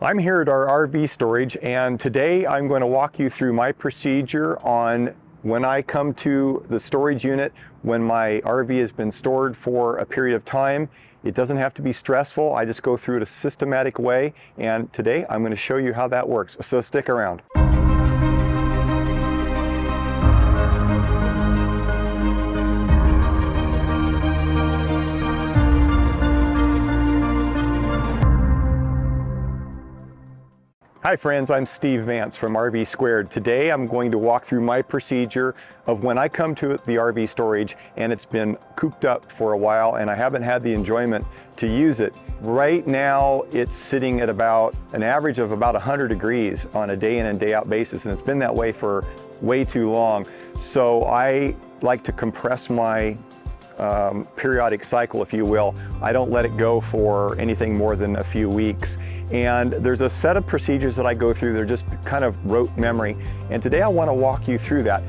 I'm here at our RV storage, and today I'm going to walk you through my procedure on when I come to the storage unit, when my RV has been stored for a period of time. It doesn't have to be stressful. I just go through it a systematic way, and today I'm going to show you how that works. So stick around. Hi friends, I'm Steve Vance from RV Squared. Today I'm going to walk through my procedure of when I come to the RV storage and it's been cooped up for a while and I haven't had the enjoyment to use it. Right now it's sitting at about an average of about 100 degrees on a day in and day out basis, and it's been that way for way too long. So I like to compress my periodic cycle, if you will. I don't let it go for anything more than a few weeks. And there's a set of procedures that I go through. They're just kind of rote memory. And today I want to walk you through that.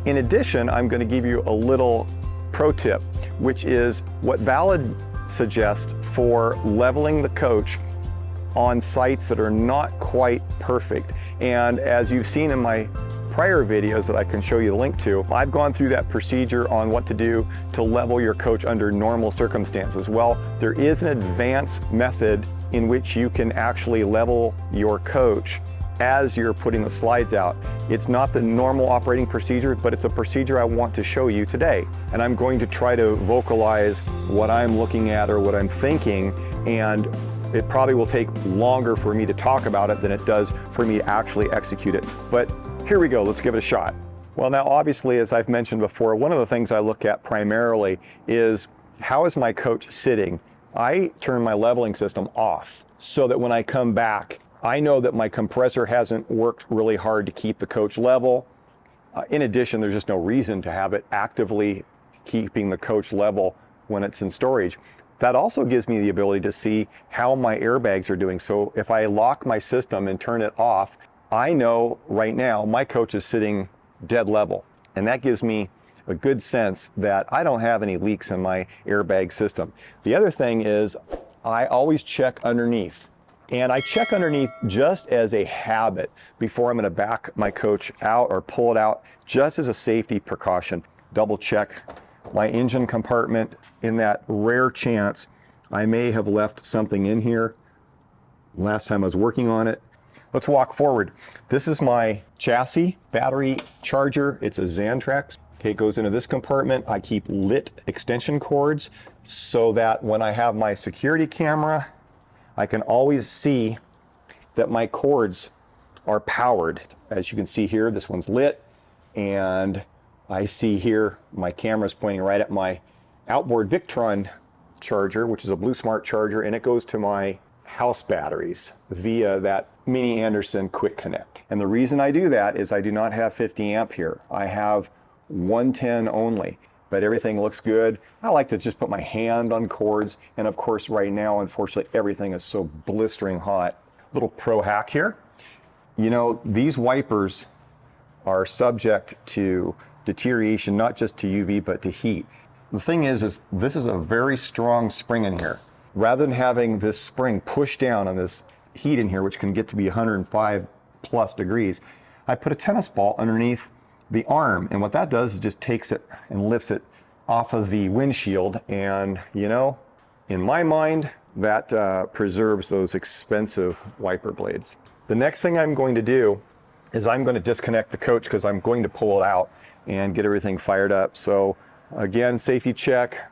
In addition, I'm going to give you a little pro tip, which is what Valid suggests for leveling the coach on sites that are not quite perfect. And as you've seen in my prior videos that I can show you the link to, I've gone through that procedure on what to do to level your coach under normal circumstances. Well, there is an advanced method in which you can actually level your coach as you're putting the slides out. It's not the normal operating procedure, but it's a procedure I want to show you today. And I'm going to try to vocalize what I'm looking at or what I'm thinking, and it probably will take longer for me to talk about it than it does for me to actually execute it. But here we go, let's give it a shot. Well, now obviously, as I've mentioned before, one of the things I look at primarily is how is my coach sitting? I turn my leveling system off so that when I come back, I know that my compressor hasn't worked really hard to keep the coach level. In addition, there's just no reason to have it actively keeping the coach level when it's in storage. That also gives me the ability to see how my airbags are doing. So if I lock my system and turn it off, I know right now my coach is sitting dead level, and that gives me a good sense that I don't have any leaks in my airbag system. The other thing is I always check underneath, and I check underneath just as a habit before I'm going to back my coach out or pull it out, just as a safety precaution. Double check my engine compartment in that rare chance I may have left something in here last time I was working on it. Let's walk forward. This is my chassis battery charger. It's a Xantrex. Okay, it goes into this compartment. I keep lit extension cords so that when I have my security camera, I can always see that my cords are powered. As you can see here, this one's lit, and I see here my camera's pointing right at my outboard Victron charger, which is a Blue Smart charger, and it goes to my house batteries via that Mini Anderson Quick Connect. And the reason I do that is I do not have 50 amp here. I have 110 only, but everything looks good. I like to just put my hand on cords, and of course right now, unfortunately, everything is so blistering hot. Little pro hack here. You know, these wipers are subject to deterioration, not just to UV, but to heat. The thing is this is a very strong spring in here. Rather than having this spring push down on this heat in here, which can get to be 105 plus degrees, I put a tennis ball underneath the arm, and what that does is just takes it and lifts it off of the windshield, and you know, in my mind, that preserves those expensive wiper blades. The next thing I'm going to do is I'm going to disconnect the coach because I'm going to pull it out and get everything fired up. So again, safety check.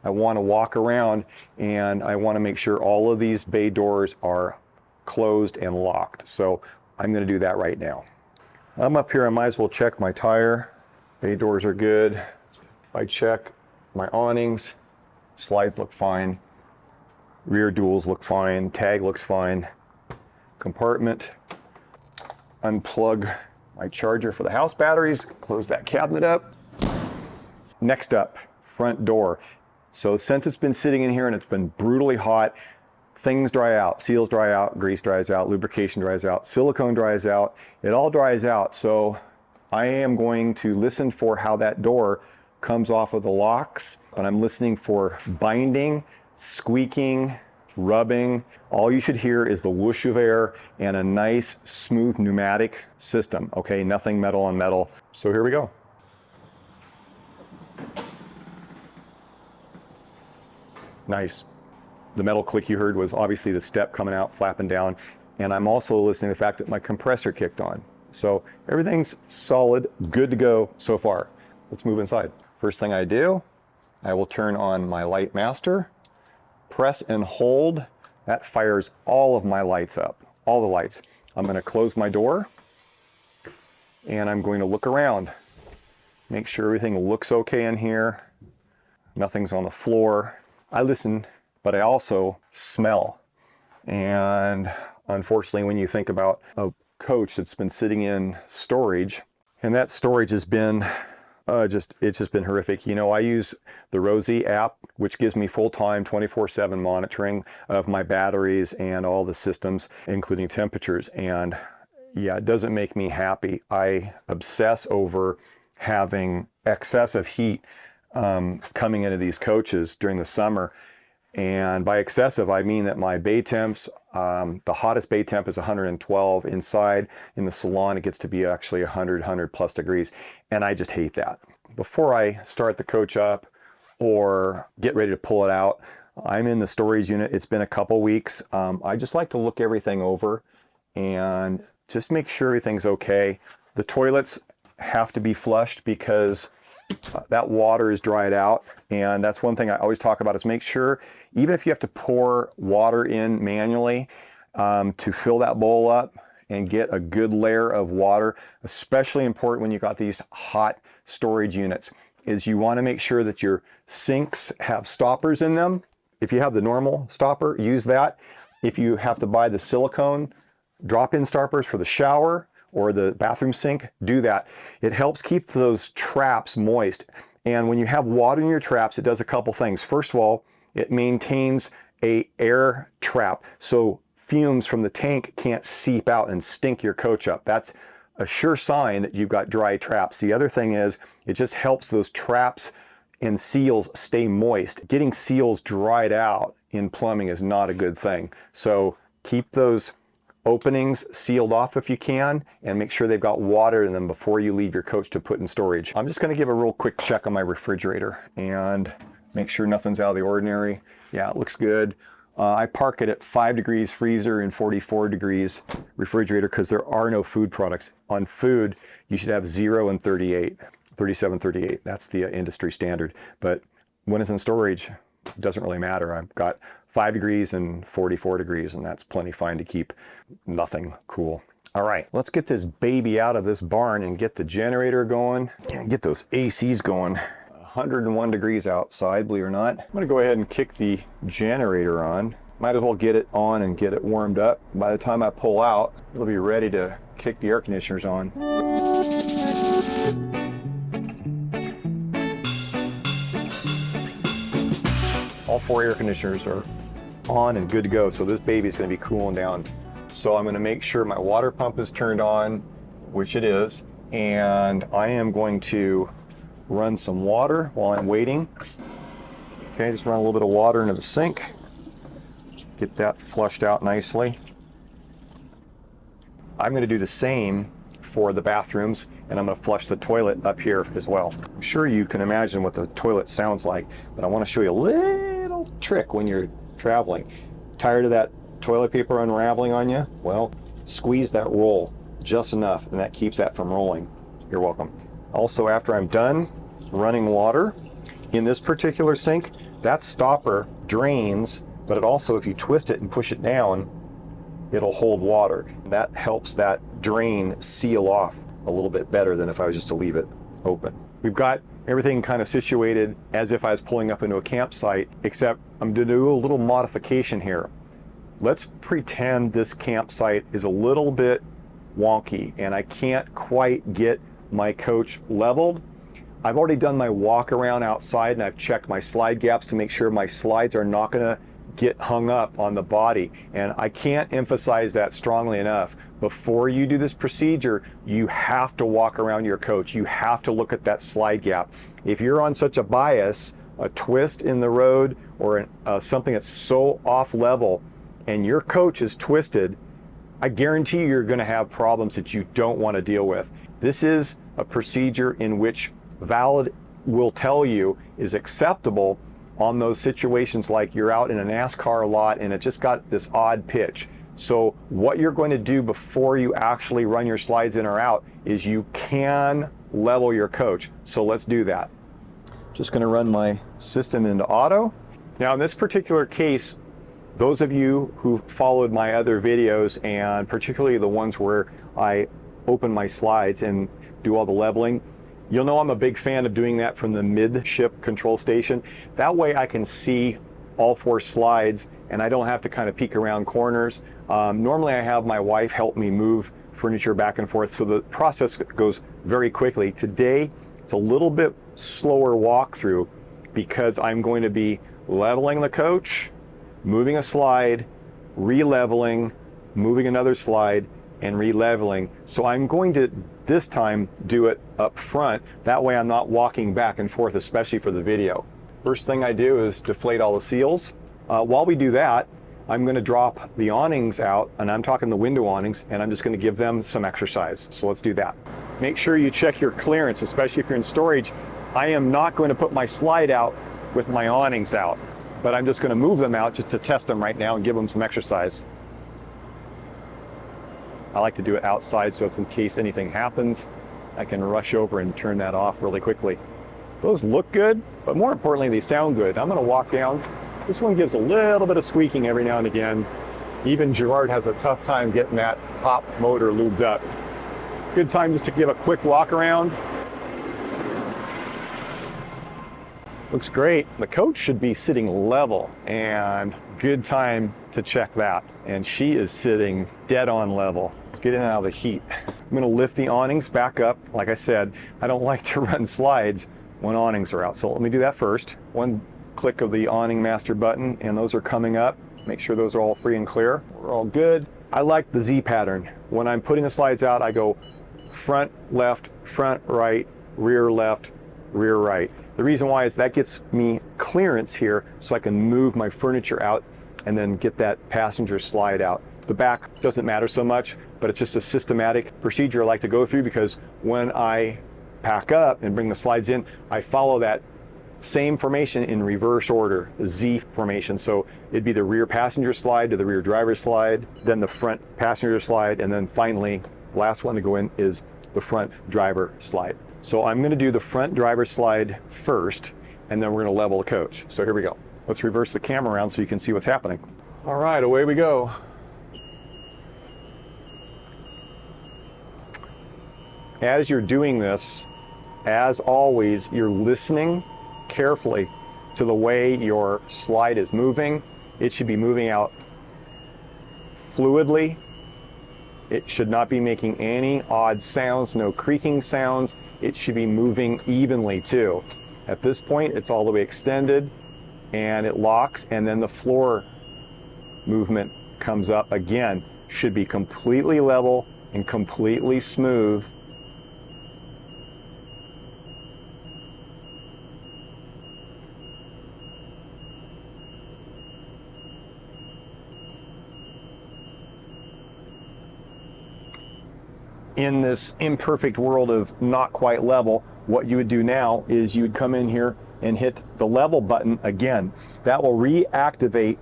I want to walk around and I want to make sure all of these bay doors are closed and locked. So I'm going to do that right now. I'm up here, I might as well check my tire. Bay doors are good. I check my awnings. Slides look fine. Rear duals look fine. Tag looks fine. Compartment. Unplug my charger for the house batteries. Close that cabinet up. Next up, front door. So since it's been sitting in here and it's been brutally hot, things dry out, seals dry out, grease dries out, lubrication dries out, silicone dries out, it all dries out. So I am going to listen for how that door comes off of the locks, and I'm listening for binding, squeaking, rubbing. All you should hear is the whoosh of air and a nice smooth pneumatic system, okay? Nothing metal on metal. So here we go. Nice. The metal click you heard was obviously the step coming out, flapping down. And I'm also listening to the fact that my compressor kicked on. So everything's solid, good to go so far. Let's move inside. First thing I do, I will turn on my light master, press and hold. That fires all of my lights up, all the lights. I'm going to close my door and I'm going to look around. Make sure everything looks okay in here. Nothing's on the floor. I listen, but I also smell. And unfortunately, when you think about a coach that's been sitting in storage, and that storage has been it's just been horrific. You know, I use the Rosie app, which gives me full-time 24/7 monitoring of my batteries and all the systems, including temperatures. And yeah, it doesn't make me happy. I obsess over having excessive heat coming into these coaches during the summer. And by excessive, I mean that my bay temps, the hottest bay temp is 112 inside. In the salon, it gets to be actually 100 plus degrees. And I just hate that. Before I start the coach up or get ready to pull it out, I'm in the storage unit. It's been a couple weeks. I just like to look everything over and just make sure everything's okay. The toilets have to be flushed because that water is dried out, and that's one thing I always talk about is make sure, even if you have to pour water in manually to fill that bowl up and get a good layer of water, especially important when you've got these hot storage units, is you want to make sure that your sinks have stoppers in them. If you have the normal stopper, use that. If you have to buy the silicone drop-in stoppers for the shower or the bathroom sink, do that. It helps keep those traps moist. And when you have water in your traps, it does a couple things. First of all, it maintains an air trap, so fumes from the tank can't seep out and stink your coach up. That's a sure sign that you've got dry traps. The other thing is, it just helps those traps and seals stay moist. Getting seals dried out in plumbing is not a good thing. So keep those openings sealed off if you can, and make sure they've got water in them before you leave your coach to put in storage. I'm just going to give a real quick check on my refrigerator and make sure nothing's out of the ordinary. Yeah, it looks good. I park it at 5 degrees freezer and 44 degrees refrigerator because there are no food products. On food, you should have 0 and 38, 37, 38. That's the industry standard. But when it's in storage, it doesn't really matter. I've got 5 degrees and 44 degrees, and that's plenty fine to keep nothing cool. All right, let's get this baby out of this barn and get the generator going and get those ACs going. 101 degrees outside, believe it or not. I'm gonna go ahead and kick the generator on. Might as well get it on and get it warmed up. By the time I pull out, it'll be ready to kick the air conditioners on. All 4 air conditioners are on and good to go, so this baby's going to be cooling down. So I'm going to make sure my water pump is turned on, which it is, and I am going to run some water while I'm waiting. Okay, just run a little bit of water into the sink, get that flushed out nicely. I'm going to do the same for the bathrooms, and I'm going to flush the toilet up here as well. I'm sure you can imagine what the toilet sounds like, but I want to show you a little trick when you're traveling. Tired of that toilet paper unraveling on you? Well, squeeze that roll just enough, and that keeps that from rolling. You're welcome. Also, after I'm done running water in this particular sink, that stopper drains, but it also, if you twist it and push it down, it'll hold water. That helps that drain seal off a little bit better than if I was just to leave it open. We've got everything kind of situated as if I was pulling up into a campsite, except I'm going to do a little modification here. Let's pretend this campsite is a little bit wonky and I can't quite get my coach leveled. I've already done my walk around outside and I've checked my slide gaps to make sure my slides are not going to get hung up on the body. And I can't emphasize that strongly enough. Before you do this procedure, you have to walk around your coach. You have to look at that slide gap. If you're on such a bias a twist in the road or something that's so off level and your coach is twisted, I guarantee you're going to have problems that you don't want to deal with. This is a procedure in which valid will tell you is acceptable on those situations like you're out in a NASCAR lot and it just got this odd pitch. So what you're going to do before you actually run your slides in or out is you can level your coach. So let's do that. Just going to run my system into auto. Now in this particular case, those of you who followed my other videos, and particularly the ones where I open my slides and do all the leveling, you'll know I'm a big fan of doing that from the midship control station. That way I can see all 4 slides and I don't have to kind of peek around corners. Normally I have my wife help me move furniture back and forth, so the process goes very quickly. Today it's a little bit slower walkthrough because I'm going to be leveling the coach, moving a slide, re-leveling, moving another slide, and re-leveling. So I'm going to this time do it up front. That way I'm not walking back and forth, especially for the video. First thing I do is deflate all the seals. While we do that, I'm going to drop the awnings out, and I'm talking the window awnings, and I'm just going to give them some exercise. So let's do that. Make sure you check your clearance, especially if you're in storage. I am not going to put my slide out with my awnings out, but I'm just going to move them out just to test them right now and give them some exercise. I like to do it outside, so if in case anything happens, I can rush over and turn that off really quickly. Those look good, but more importantly, they sound good. I'm going to walk down. This one gives a little bit of squeaking every now and again. Even Gerard has a tough time getting that top motor lubed up. Good time just to give a quick walk around. Looks great. The coach should be sitting level, and good time to check that. And she is sitting dead on level. Let's get in and out of the heat. I'm going to lift the awnings back up. Like I said, I don't like to run slides when awnings are out. So let me do that first. One click of the awning master button, and those are coming up. Make sure those are all free and clear. We're all good. I like the Z pattern. When I'm putting the slides out, I go front, left, front, right, rear, left, rear, right. The reason why is that gets me clearance here so I can move my furniture out and then get that passenger slide out. The back doesn't matter so much, but it's just a systematic procedure I like to go through, because when I pack up and bring the slides in, I follow that same formation in reverse order, the Z formation. So it'd be the rear passenger slide to the rear driver slide, then the front passenger slide, and then finally, last one to go in is the front driver slide. So I'm going to do the front driver slide first, and then we're going to level the coach. So here we go. Let's reverse the camera around so you can see what's happening. All right, away we go. As you're doing this, as always, you're listening carefully to the way your slide is moving. It should be moving out fluidly. It should not be making any odd sounds, no creaking sounds. It should be moving evenly too. At this point, it's all the way extended and it locks, and then the floor movement comes up again. Should be completely level and completely smooth. In this imperfect world of not quite level, what you would do now is you would come in here and hit the level button again. That will reactivate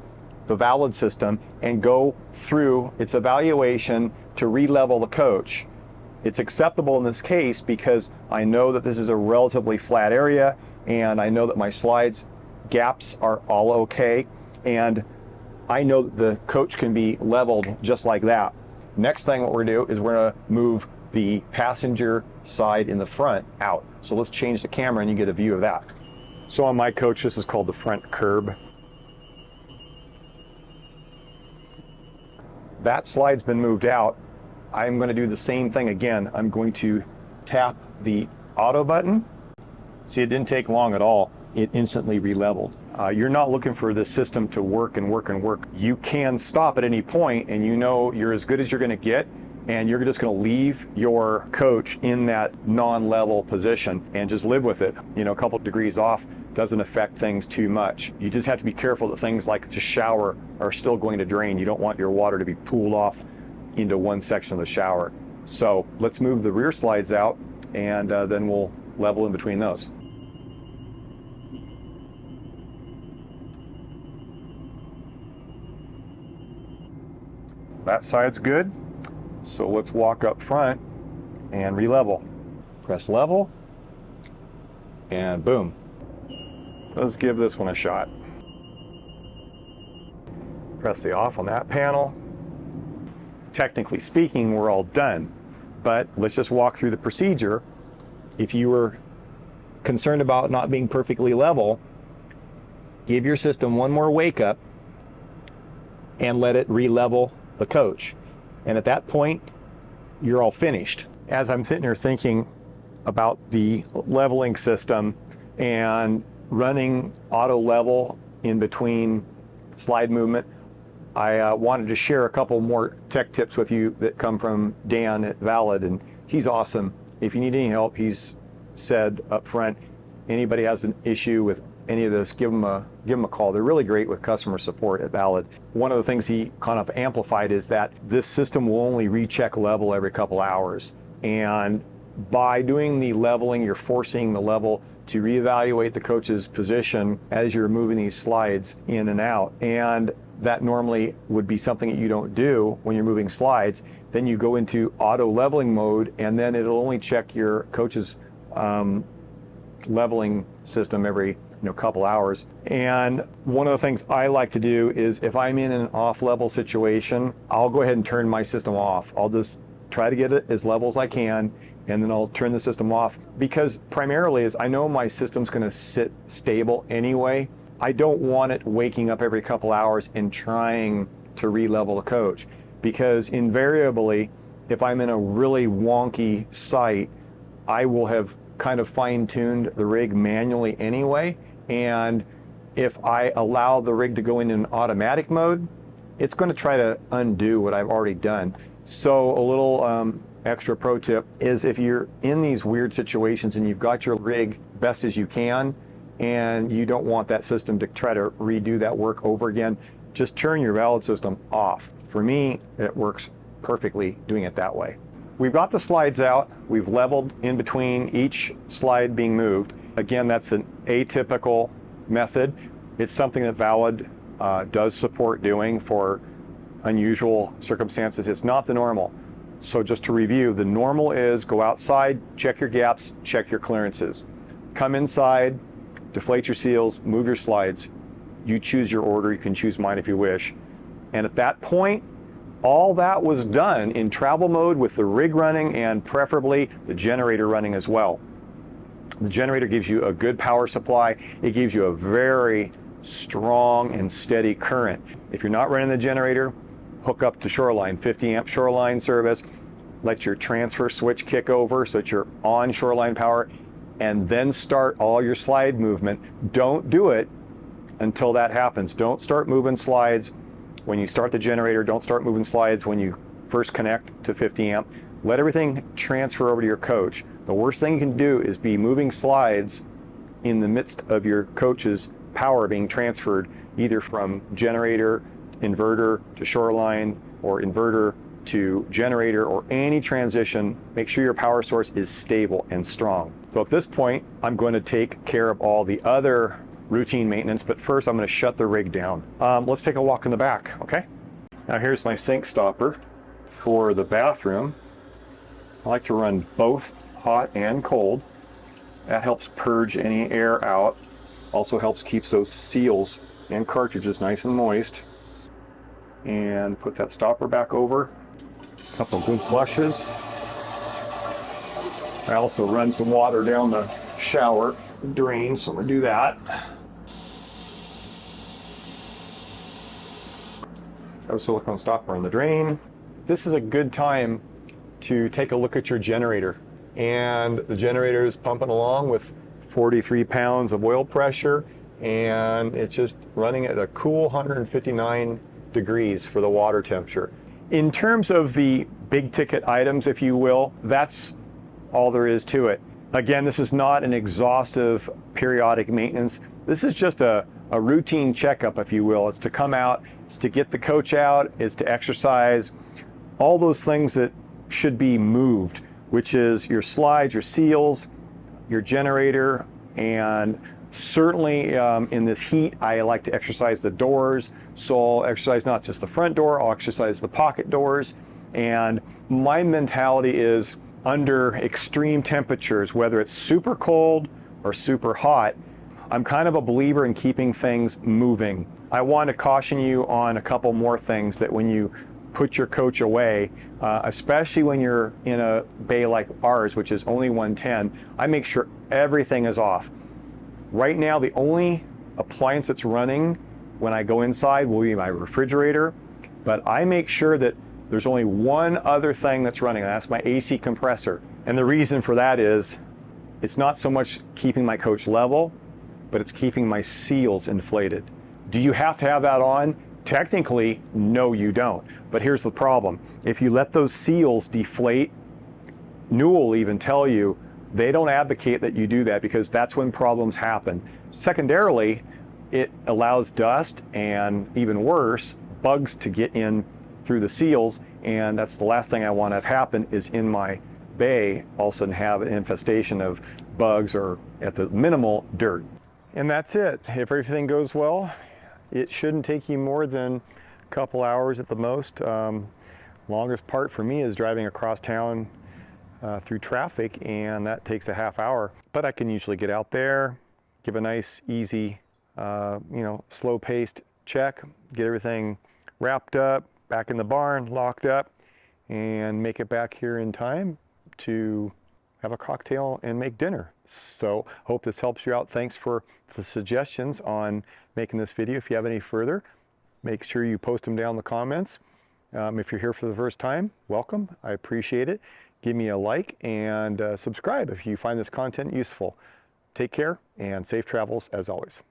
the valid system and go through its evaluation to re-level the coach. It's acceptable in this case because I know that this is a relatively flat area, and I know that my slides gaps are all okay, and I know that the coach can be leveled just like that. Next thing what we're gonna do is we're gonna move the passenger side in the front out. So let's change the camera and you get a view of that. So on my coach, this is called the front curb. That slide's been moved out. I'm gonna do the same thing again. I'm going to tap the auto button. See, it didn't take long at all. It instantly re-leveled. You're not looking for this system to work and work and work. You can stop at any point, and you know you're as good as you're gonna get. and you're just going to leave your coach in that non-level position and just live with it. You know, a couple degrees off doesn't affect things too much. You just have to be careful that things like the shower are still going to drain. You don't want your water to be pooled off into one section of the shower. So let's move the rear slides out, and then we'll level in between those. That side's good. So let's walk up front and re-level. Press level, and boom. Let's give this one a shot. Press the off on that panel. Technically speaking, we're all done, but let's just walk through the procedure. If you were concerned about not being perfectly level, give your system one more wake up and let it re-level the coach. And at that point, you're all finished. As I'm sitting here thinking about the leveling system and running auto level in between slide movement, I wanted to share a couple more tech tips with you that come from Dan at Valid, and he's awesome. If you need any help, he's said up front, anybody has an issue with any of this, give them a call. They're really great with customer support at Valid. One of the things he kind of amplified is that this system will only recheck level every couple hours. And by doing the leveling, you're forcing the level to reevaluate the coach's position as you're moving these slides in and out. And that normally would be something that you don't do when you're moving slides. Then you go into auto leveling mode, and then it'll only check your coach's leveling system every couple hours. And one of the things I like to do is if I'm in an off level situation, I'll go ahead and turn my system off. I'll just try to get it as level as I can, and then I'll turn the system off, because primarily is I know my system's going to sit stable anyway. I don't want it waking up every couple hours and trying to re-level the coach, because invariably, if I'm in a really wonky site, I will have kind of fine-tuned the rig manually anyway. And if I allow the rig to go in an automatic mode, it's going to try to undo what I've already done. So a little extra pro tip is, if you're in these weird situations and you've got your rig best as you can, and you don't want that system to try to redo that work over again, just turn your Valid system off. For me, it works perfectly doing it that way. We've got the slides out. We've leveled in between each slide being moved. Again, that's an atypical method. It's something that Valid does support doing for unusual circumstances. It's not the normal. So just to review, the normal is go outside, check your gaps, check your clearances. Come inside, deflate your seals, move your slides. You choose your order. You can choose mine if you wish. And at that point, all that was done in travel mode with the rig running, and preferably the generator running as well. The generator gives you a good power supply. It gives you a very strong and steady current. If you're not running the generator, hook up to Shoreline, 50 amp Shoreline service. Let your transfer switch kick over so that you're on Shoreline power, and then start all your slide movement. Don't do it until that happens. Don't start moving slides when you start the generator. Don't start moving slides when you first connect to 50 amp. Let everything transfer over to your coach. The worst thing you can do is be moving slides in the midst of your coach's power being transferred, either from generator, inverter to Shoreline, or inverter to generator, or any transition. Make sure your power source is stable and strong. So at this point, I'm going to take care of all the other routine maintenance, but first I'm going to shut the rig down. Let's take a walk in the back, okay? Now here's my sink stopper for the bathroom. I like to run both hot and cold. That helps purge any air out. Also helps keeps those seals and cartridges nice and moist. And put that stopper back over. A couple of good flushes. I also run some water down the shower drain, so I'm gonna do that. Got a silicone stopper on the drain. This is a good time to take a look at your generator. And the generator is pumping along with 43 pounds of oil pressure, and it's just running at a cool 159 degrees for the water temperature. In terms of the big ticket items, if you will, that's all there is to it. Again, this is not an exhaustive periodic maintenance. This is just a routine checkup, if you will. It's to come out, it's to get the coach out, it's to exercise, all those things that should be moved, which is your slides, your seals, your generator, and certainly in this heat, I like to exercise the doors. So I'll exercise not just the front door, I'll exercise the pocket doors. And my mentality is under extreme temperatures, whether it's super cold or super hot, I'm kind of a believer in keeping things moving. I want to caution you on a couple more things that when you put your coach away, especially when you're in a bay like ours, which is only 110, I make sure everything is off. Right now, the only appliance that's running when I go inside will be my refrigerator, but I make sure that there's only one other thing that's running, and that's my AC compressor. And the reason for that is it's not so much keeping my coach level, but it's keeping my seals inflated. Do you have to have that on? Technically, no, you don't. But here's the problem. If you let those seals deflate, Newell will even tell you they don't advocate that you do that because that's when problems happen. Secondarily, it allows dust and even worse, bugs to get in through the seals, and that's the last thing I want to have happen is in my bay all of a sudden have an infestation of bugs or at the minimal dirt. And that's it. If everything goes well, it shouldn't take you more than a couple hours at the most. Longest part for me is driving across town through traffic, and that takes a half hour. But I can usually get out there, give a nice, easy, slow-paced check, get everything wrapped up, back in the barn, locked up, and make it back here in time to have a cocktail and make dinner. So hope this helps you out. Thanks for the suggestions on making this video. If you have any further, make sure you post them down in the comments. If you're here for the first time, welcome. I appreciate it. Give me a like and subscribe if you find this content useful. Take care and safe travels as always.